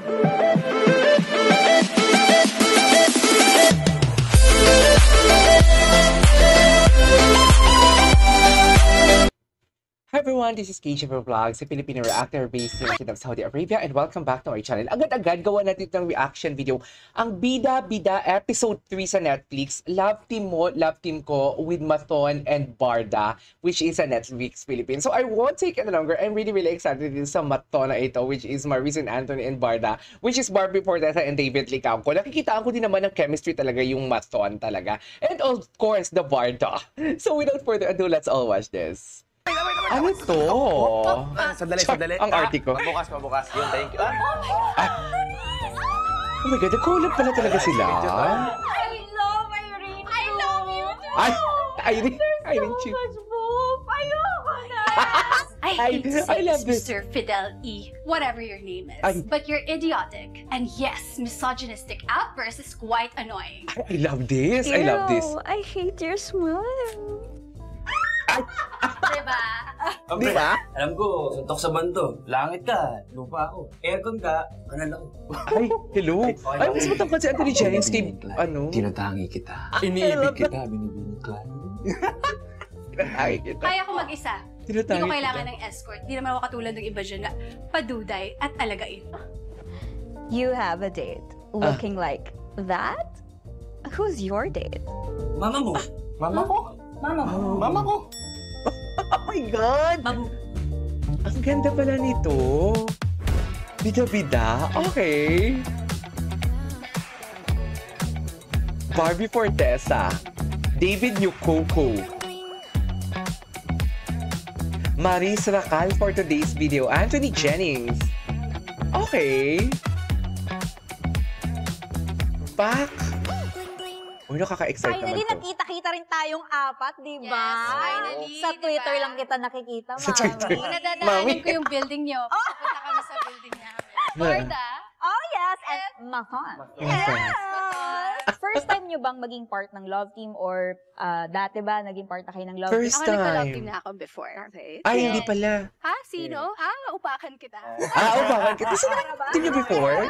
Hi everyone, this is Keisha for Vlogs, a Filipino reactor based in of Saudi Arabia, and welcome back to our channel. Agad-agad gawa natin ng reaction video. Ang Bida Bida episode 3 sa Netflix, Love Team Mo, Love Team Ko with Maton and Barda, which is a Netflix Philippines. So I won't take any longer. I'm really excited din sa Maton na ito, which is Maricin Anthony and Barda, which is Barbie Fortesa and David Licamco. Nakikita ko din naman ng chemistry talaga yung Maton talaga. And of course, the Barda. So without further ado, let's all watch this. Ano to? Sandali. Ang artiko. Mabukas. Yun, thank you. Oh my God, nag-collab pala talaga sila. I love Irene. I love you too. Irene Chief. I hate to say I love this, this. Mr. Fidel E. Whatever your name is. But you're idiotic. And yes, misogynistic outburst is quite annoying. I love this. I love this. I hate your smile. Diba? Di ba? Alam ko, suntok sa banto. Langit ka, lupa ako. Aircon ka, kanal ako. Ay, hello. Ay, mas matangkad si Anthony Jennings kay, ano? Tinatangi kita. Iniibig kita, binibini ka. Tinatangi kita. Kaya ko mag-isa. Hindi Tinatangi ko kita. kailangan ng escort. Hindi naman ako katulad ng iba dyan na paduday at alagain. You have a date looking like that? Who's your date? Mama mo. Mama ko. Mama ko. Oh my God! Babu. Ang ganda pala nito. Bida-bida? Okay. Barbie Fortesa. David Licamco. Maris Racal for today's video. Anthony Jennings. Okay. Pak. Uy, nakaka-excite naman Finally, to. nakita-kita rin tayong apat, di ba? Yes, finally, Sa di Twitter ba? lang kita nakikita, Sa Twitter. Mami. Nadadaanan ko yung building niyo. Pupunta kami sa building niya. Barda? Oh, yes. And Maton. Yes. First time nyo bang maging part ng Love Team or dati ba naging part na kayo ng Love First Team? Ako nagka-love time. team na ako before. Okay. Ay, hindi pala. Ha? Sino? Upakan kita. Bakit? Kasi team niyo before?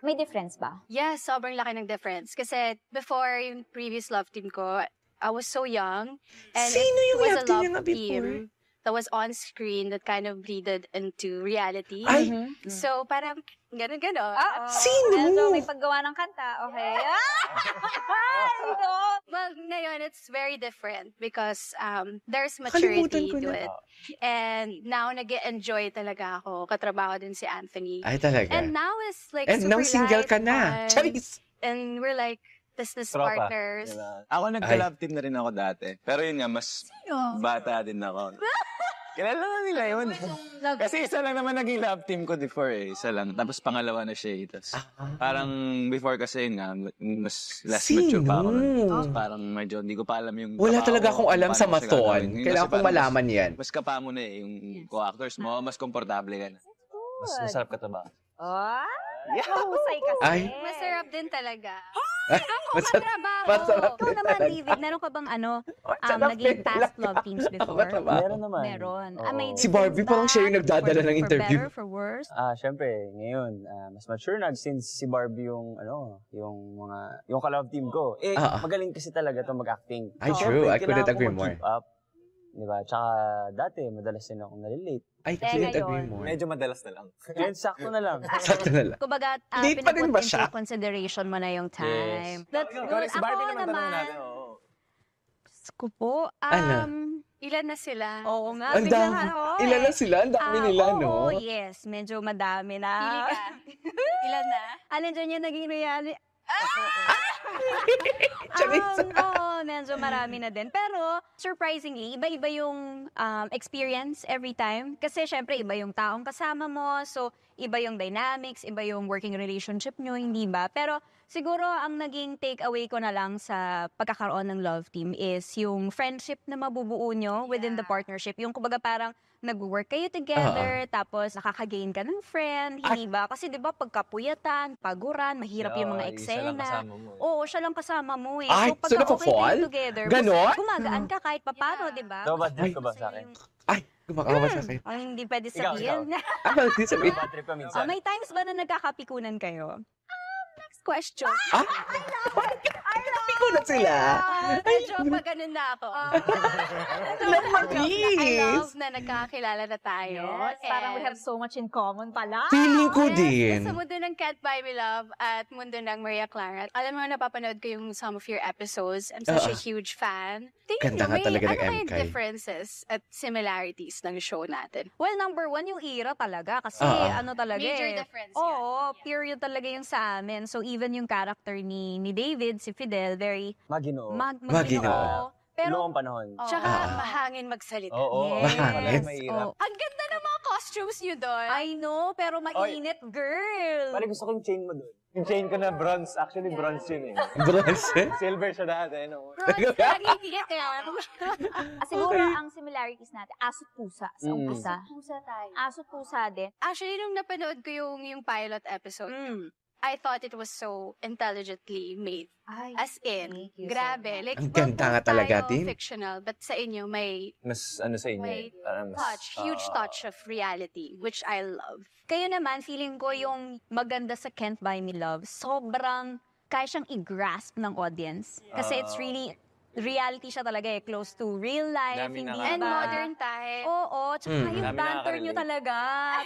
May difference ba? Yes, sobrang laki ng difference. Kasi before yung previous love team ko, I was so young. And Sino it yung was love a team love niya nga before? team that was on screen that kind of bleeded into reality. Ay! So parang gano'n. Sino? So, may paggawa ng kanta, okay? Well, ngayon, it's very different because there's Nakalimutan maturity ko to na. it. And now, nag-enjoy talaga ako. Katrabaho din si Anthony. Ay, talaga. And now is like And super now single light, ka na. fun. Charis! And we're like business Tropa. partners. Diba? Ako nagka-love team na rin ako dati. Pero yun nga, mas bata din ako. Kilala na nila yun. Kasi isa lang naman naging love team ko before eh. Isa lang. Tapos pangalawa na siya eh. Tapos parang before kasi yun nga, mas less mature pa ako. Tapos parang medyo hindi ko pa alam yung Wala trabaho talaga ko, akong alam kung sa paano siya Maton. gagawin. Yun Kailangan kasi kong parang malaman yan. Mas kapa mo na eh, yung co-actors mo, mas komportable ka na. Mas masarap ka trabaho. Oh, mahusay kasi. Ay. Masarap din talaga. Masarap. Trabaho. Masarap. Ikaw naman, David, meron ka bang naging past love teams before? Meron naman. Meron. Oo. May Si Barbie difference parang siya yung ba? nagdadala ng For interview. better, for worse? Syempre, ngayon, mas mature na since si Barbie yung, yung ka-love team ko. Magaling kasi talaga to mag-acting. Ay, Syempre, true. I couldn't kailangan ko agree more. mag-keep up. Diba? Tsaka dati, madalas din akong nalilate. I Kaya couldn't ngayon, agree more. Medyo madalas na lang. Ngayon, sakto na lang. Sakto na lang. Kumbaga, Late pa rin ba pinaput siya? into consideration mo na yung time. Yes. That's Ikaw, good. si Barbie naman tanong natin. Oo. Diyos ko po. Ano? Ilan na sila? Oo nga. Ang dami. Ilan na sila? Ang dami nila, no? Oo, yes. Medyo madami na. Pili ka. Ilan na? Ano dyan yung naging reality? Charis. Oo, medyo marami na din. Pero, surprisingly, iba-iba yung experience every time. Kasi, syempre, iba yung taong kasama mo. So, iba yung dynamics, iba yung working relationship nyo, hindi ba? Pero, siguro, ang naging takeaway ko na lang sa pagkakaroon ng love team is yung friendship na mabubuo nyo within the partnership. Yung, kumbaga, parang nag-work kayo together, tapos nakaka-gain ka ng friend, hindi ba? Kasi, di ba, pagkapuyatan, paguran, mahirap yung mga eksena. Oo, siya lang kasama mo eh. Ay, so pagka napafall? kayo together, Ganon? gumagaan ka kahit papano, di ba? Dapat ko ba sa akin? Ay, Gumakawa siya kayo. Ang hindi pwede Ikaw, sabihin. Ano, di sabihin? Bad trip ka minsan. May times ba na nagkakapikunan kayo? Next question. Ah? Pikulat sila. Medyo pag ganun na ako. Love I Maris. love na nagkakakilala na tayo. Yes, parang we have so much in common pala. Feeling ko din. Sa mundo ng Can't Buy Me Love at mundo ng Maria Clara. Alam mo, napapanood ko yung some of your episodes. I'm such a huge fan. Tingin Ganda nyo, nga may talaga ng ano kayong MK. differences at similarities ng show natin? Well, number one, yung era talaga. Kasi ano talaga Major eh. difference Oo, period talaga yung sa amin. So even yung character ni David, si Fidel, very Maginoo. Maginoo. Pero, Noong panahon. Tsaka mahangin magsalita. Oo. Yes. Mahangin. Mahirap. oh, Ang ganda ng mga costumes nyo doon. I know, pero mainit, girl. Parang gusto ko yung chain mo doon. Yung chain ko na bronze. Actually, bronze yun eh. Bronze. Silver siya dati. No? Bronze, nagigigit kaya. Siguro ang similarities natin, aso't pusa sa Mm. umpisa. Pusa tayo. Aso't pusa din. Actually, nung napanood ko yung pilot episode, I thought it was so intelligently made. Ay, As in, thank you so grabe. much. Like, Ang well, ganda nga both talaga tayo din. fictional, but sa inyo may Mas ano sa inyo. May Parang mas, huge touch of reality, which I love. Kayo naman, feeling ko yung maganda sa Can't Buy Me Love, sobrang kaya siyang i-grasp ng audience. Kasi it's really, reality siya talaga eh, close to real life. Dami Hindi nakaka- And ba- modern time. Oo, tsaka yung Dami banter nakaka-relate. nyo talaga.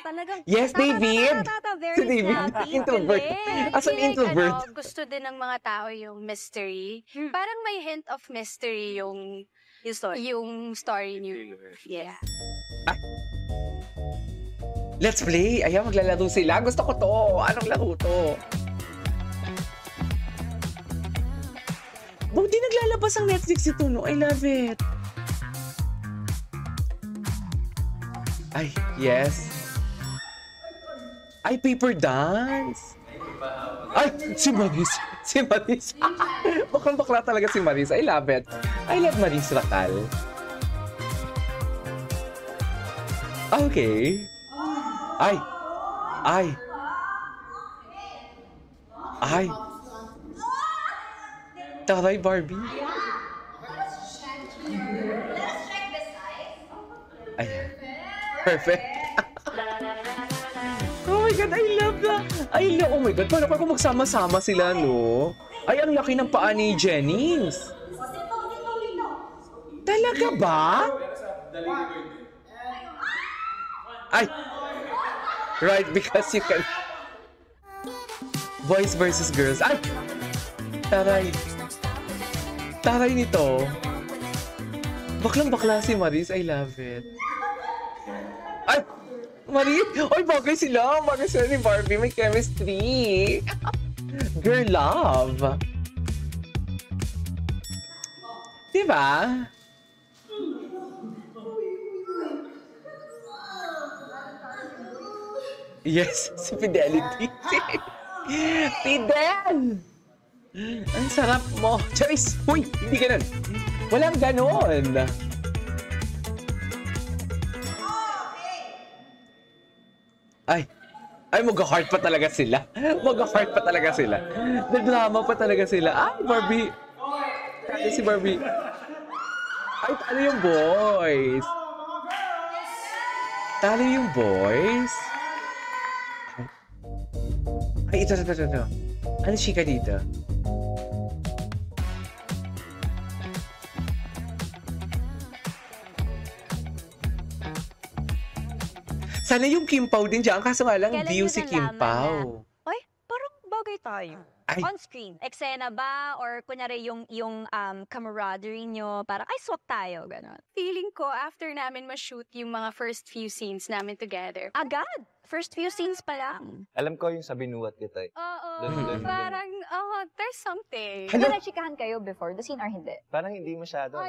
Talagang, Yes, David. very Si David, snappy, introvert. galing. As an Feel like, introvert. gusto din ng mga tao yung mystery. Parang may hint of mystery yung story niyo. Yeah. Let's play. Ayan, maglalaro sila. Gusto ko to. Anong laro to? Buti naglalabas ang Netflix ito, no? I love it. Ay, yes. Ay, paper dance. Ay, si Maris. Si Maris. Baklang bakla talaga si Maris. I love it. I love Maris Racal. Okay. Ay. Ay. Ay. Taray, Barbie. Ayan. Perfect. Oh my God, I love that. Oh my God, paano kung magsama-sama sila, no? Ay, ang laki ng paa ni Jennings. Talaga ba? Ay. Right, because you can... Boys versus girls. Ay! Taray. Taray nito. Baklang-bakla si Maris. I love it. Ay! Maris! Ay, bagay sila. Bagay sila ni Barbie. May chemistry. Girl love. Diba? Yes, si Fidelity. Fidel! Ang sarap mo. Charis! Uy, hindi ganun. Walang ganun. Ay. Ay, mag-heart pa talaga sila. Mag-heart pa talaga sila. Nag-drama pa talaga sila. Ay, Barbie. Talo si Barbie. Ay, talo yung boys. Talo yung boys. Ay, ito. Ano chika dito? Sana yung Kim Pao din dyan. Kaso nga lang, Kailan view nyo si Kim nalaman Pao. Ay, parang bagay tayo. Ay. On screen. Eksena ba? Or kunyari yung camaraderie nyo, parang, ay, swak tayo, gano'n. Feeling ko, after namin ma-shoot yung mga first few scenes namin together, Agad. First few scenes pa lang. Alam ko yung sa binuhat kita eh. oo, parang, there's something. Diba nagchikahan kayo before the scene or hindi? Parang hindi masyado. No?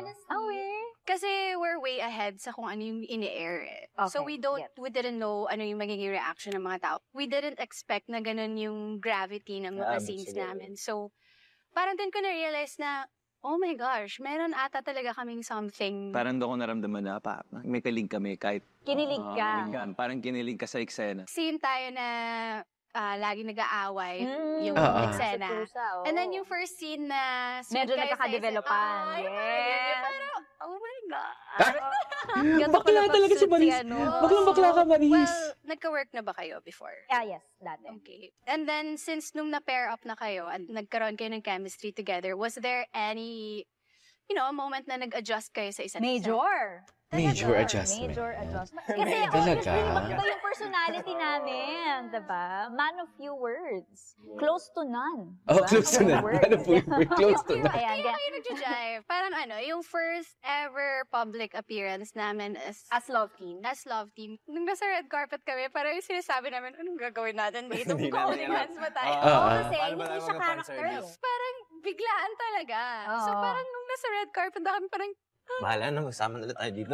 Kasi we're way ahead sa kung ano yung ini-air eh. So Okay, we didn't know ano yung magiging reaction ng mga tao. We didn't expect na ganun yung gravity ng mga scenes siguro. namin. So, parang din ko na-realize na, oh my gosh, meron ata talaga kaming something. Parang doon ko naramdaman na may kilig kami kahit Kinilig ka. parang kinilig ka sa eksena. Scene tayo na lagi nag-aaway yung Oo. eksena. And then yung first scene na sweet Medyo kayo sa nagkakadevelopan. isa't- Yes. Parang, oh my God. Bakla talaga si Maris. Baklang-bakla ka, Maris. Well, nagka-work na ba kayo before? Yes, dati. Okay. And then, since nung na-pair up na kayo at nagkaroon kayo ng chemistry together, was there any, a moment na nag-adjust kayo sa isa't isa? Major adjustment. Major adjustment. Talaga? Kasi obviously, iba yung personality namin, diba? Man of few words. Close to none. Oh, diba? close to none. Words. Ano po yung close to none? Ayan, Kaya kayo nag-jive. Parang yung first ever public appearance namin as love team. as love team. Nung nasa red carpet kami, parang yung sinasabi namin, anong gagawin natin dito? Hindi Holding namin hands ba tayo? Kasi Paano ba hindi tayo siya mag-fanservice? character. Parang biglaan talaga. So Oo. parang nung nasa red carpet na kami, parang, Bahala na, magsama na tayo dito.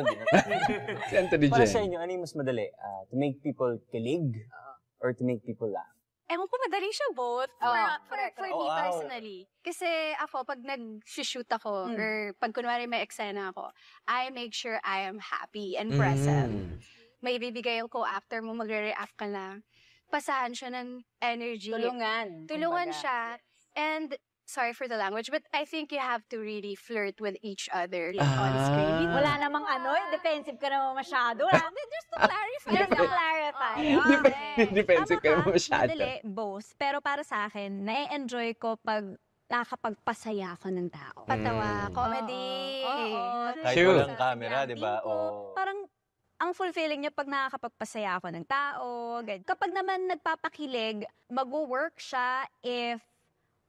Si Anthony Para sa Jen. inyo, ano yung mas madali? To make people kilig or to make people laugh? ewan ko, madali siya both. For me Wow. personally. Kasi ako, pag nag-shoot ako, or pag kunwari may eksena ako, I make sure I am happy and present. May bibigay yung co-actor mo, magre-react ka na. Pasahan siya ng energy. Tulungan. Tulungan kumbaga. siya. And, sorry for the language, but I think you have to really flirt with each other on screen. Wala namang defensive ka naman masyado. Just to clarify. Just to clarify. Defensive ka naman masyado. Madali, both. Pero para sa akin, na-enjoy ko pag nakakapagpasaya ako ng tao. Patawa, comedy. Kahit True. walang camera, di ba? Oo. Parang ang fulfilling niya pag nakakapagpasaya ako ng tao. Ganyan. Kapag naman nagpapakilig, mag-work siya if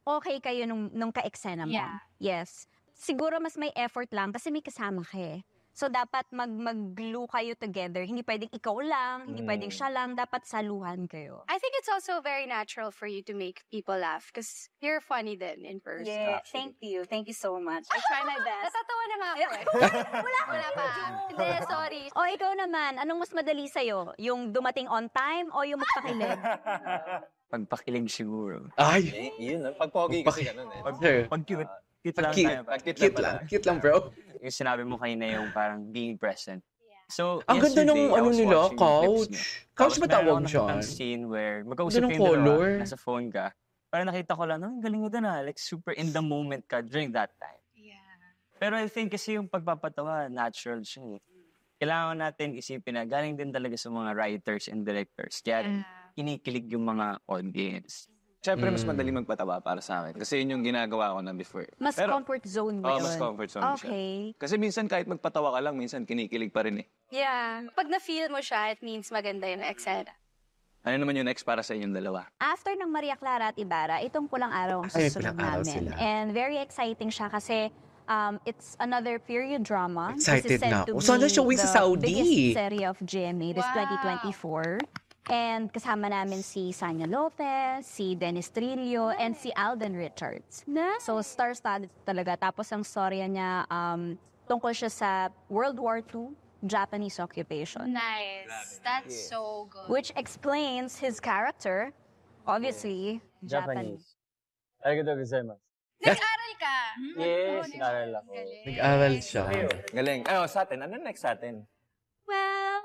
okay kayo nung ka-eksena mo. Yeah. Yes. Siguro mas may effort lang kasi may kasama ka eh. So, dapat mag-glue kayo together. Hindi pwedeng ikaw lang, hindi pwedeng siya lang. Dapat saluhan kayo. I think it's also very natural for you to make people laugh because you're funny then in person. Yeah, thank you. Thank you so much. I try my best. Natatawa na nga ako eh. Wala pa. Hindi, sorry. O, ikaw naman, anong mas madali sa'yo? Yung dumating on time o yung magpakilig? Pagpakilig siguro. Ay! Yun, pag pogi kasi ganun eh. Sure. Pag cute. Cute lang Cute. tayo. Cute lang. Cute lang, bro. Yung sinabi mo kanina yung parang being present. So, Ang ganda yesterday, ng I was nila, watching clips couch. mo. Couch ba Tapos meron tawag ako siya? nakitang scene where magkausap Ganda ng kayong dalawa, color. nasa phone ka. Parang nakita ko lang, ang galing mo doon like super in the moment ka during that time. Yeah. Pero I think kasi yung pagpapatawa, natural siya eh. Kailangan natin isipin na galing din talaga sa mga writers and directors. Kaya kinikilig yung mga audience. Siyempre, mas madali magpatawa para sa akin. Kasi yun yung ginagawa ko na before. Mas Pero- comfort zone mo Oo, yun. mas comfort zone mo siya. Okay. Kasi minsan kahit magpatawa ka lang, minsan kinikilig pa rin eh. Yeah. Pag na-feel mo siya, it means maganda yung eksena. Ano naman yung next para sa inyong dalawa? After ng Maria Clara at Ibarra, itong Pulang Araw ang Ay, susunod Pulang Araw namin. sila. And very exciting siya kasi it's another period drama. Excited This is said na to ako. be Sana showing sa the Saudi. biggest serie of GMA this Wow. 2024. And kasama namin si Sanya Lopez, si Dennis Trillo, and si Alden Richards. So star-studded talaga. Tapos ang storya niya, tungkol siya sa World War II, Japanese occupation. Nice. That's so good. Which explains his character, obviously, Japanese. Arigatou gozaimasu. Nag-aral ka. Yes, nag-aral ako. Nag-aral siya. Galing. Sa atin. Ano next sa atin? Well,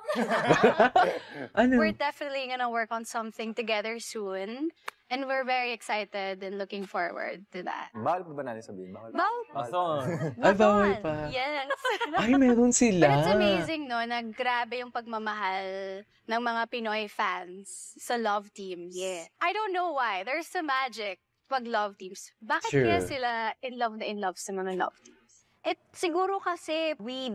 Ano? we're definitely gonna work on something together soon. And we're very excited and looking forward to that. Bawal pa ba natin sabihin? Bawal. Awesome. Ay, bawal pa. Yes. Ay, meron sila. But it's amazing, no, na grabe yung pagmamahal ng mga Pinoy fans sa love teams. Yeah. I don't know why. There's some magic pag love teams. Bakit Sure. kaya sila in love sa mga love teams? Siguro kasi we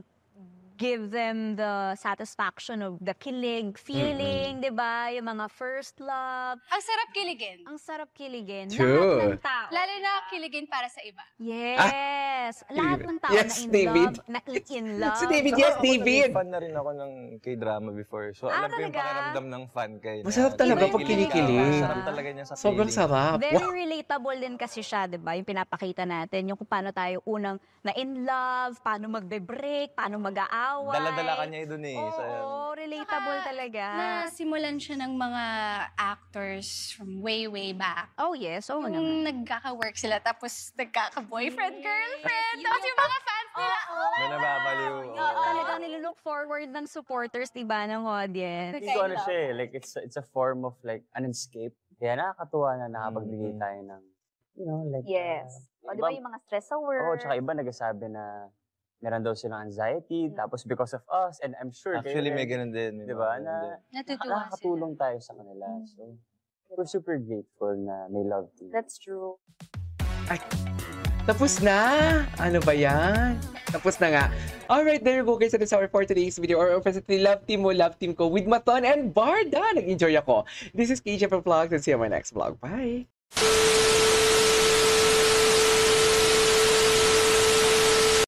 give them the satisfaction of the kilig, feeling, di ba? Yung mga first love. Ang sarap kiligin. Ang sarap kiligin. Lahat True. ng tao. Lalo na kiligin para sa iba. Yes. Lahat ng tao Yes, na in David. love. Na in love. Si David, yes, David. Fan na rin ako ng K-drama before. So, alam ko yung talaga? pakiramdam ng fan kay. Masarap talaga pag kinikilig. Masarap talaga niya sa Sobrang feeling. sarap. Very Wow. relatable din kasi siya, di ba? Yung pinapakita natin, yung kung paano tayo unang na in love, paano magbe-break, paano mag-aaway. Dala-dala ka niya doon eh. Oo, relatable talaga. Nasimulan siya ng mga actors from way back. Oh yes, oo naman. Yung nagkaka-work sila, tapos nagkaka-boyfriend, girlfriend. Tapos yung mga fans nila, May nababaliw. Talagang nilook forward ng supporters, di ba, ng audience. Hindi ko ano siya eh, like it's a form of like an escape. Kaya nakakatuwa na nakapagbigay tayo ng, like, Yes. O, di ba yung mga stress sa work? Oo, tsaka iba nagsasabi na meron daw silang anxiety, tapos because of us, and I'm sure, Actually, may ganun din. di ba, na Natutuwa sila. nakakatulong tayo sa kanila. So, we're super grateful na may love team. That's true. Tapos na! Ano ba yan? Tapos na nga. Alright, there you go guys. That is our for today's video. Or presently, love team mo, love team ko with Maton and Barda. Nag-enjoy ako. This is KJ for Vlogs and see you on my next vlog. Bye!